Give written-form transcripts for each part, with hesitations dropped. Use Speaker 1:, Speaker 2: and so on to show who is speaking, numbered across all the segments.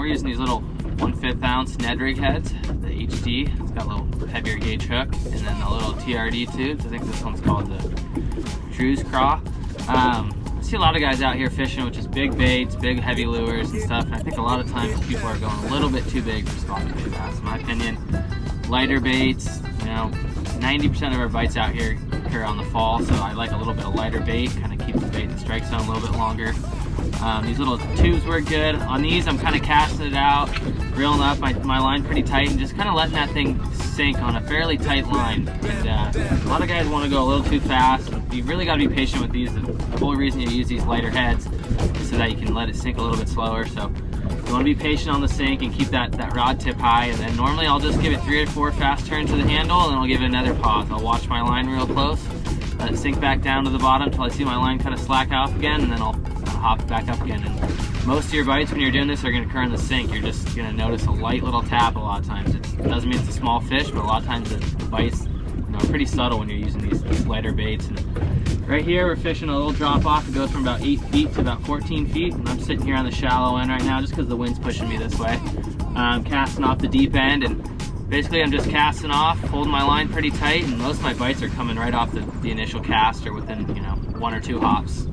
Speaker 1: we're using these little 1/5 ounce Ned rig heads, the HD. It's got a little heavier gauge hook, and then the little TRD tubes. I think this one's called the Drew's Craw. I see a lot of guys out here fishing with just big baits, big heavy lures and stuff, and I think a lot of times people are going a little bit too big for spotted bait bass. In my opinion, lighter baits, you know, 90% of our bites out here occur on the fall, so I like a little bit of lighter bait, kind of keep the bait in the strike zone a little bit longer. These little tubes work good. On these, I'm kind of casting it out, reeling up my line pretty tight, and just kind of letting that thing sink on a fairly tight line. And a lot of guys want to go a little too fast. You really got to be patient with these. The whole reason you use these lighter heads is so that you can let it sink a little bit slower. So you want to be patient on the sink and keep that rod tip high. And then normally I'll just give it 3 or 4 fast turns to the handle, and then I'll give it another pause. I'll watch my line real close, let it sink back down to the bottom until I see my line kind of slack off again, and then I'll hop back up again. And most of your bites when you're doing this are going to occur in the sink. You're just going to notice a light little tap a lot of times. It doesn't mean it's a small fish, but a lot of times the bites, you know, are pretty subtle when you're using these lighter baits. And right here we're fishing a little drop off. It goes from about 8 feet to about 14 feet, and I'm sitting here on the shallow end right now just because the wind's pushing me this way. I'm casting off the deep end, and basically I'm just casting off, holding my line pretty tight, and most of my bites are coming right off the initial cast or within, you know, 1 or 2 hops.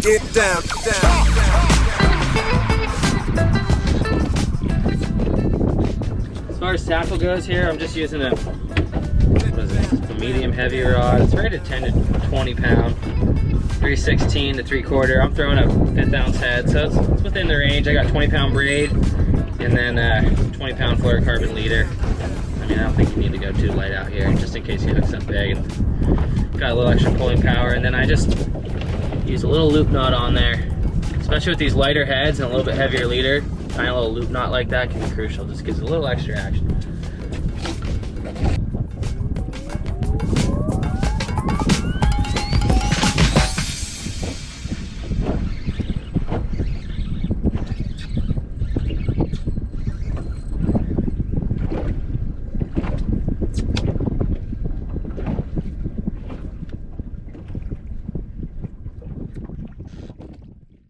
Speaker 2: Get down.
Speaker 1: As far as tackle goes here, I'm just using a medium heavy rod. It's rated 10 to 20 pound, 3/16 to 3/4. I'm throwing a 1/5 ounce head, so it's within the range. I got 20 pound braid and then 20 pound fluorocarbon leader. I mean, I don't think you need to go too light out here, just in case you hook something big. And got a little extra pulling power, and then I just use a little loop knot on there. Especially with these lighter heads and a little bit heavier leader, tying a little loop knot like that can be crucial. Just gives it a little extra action.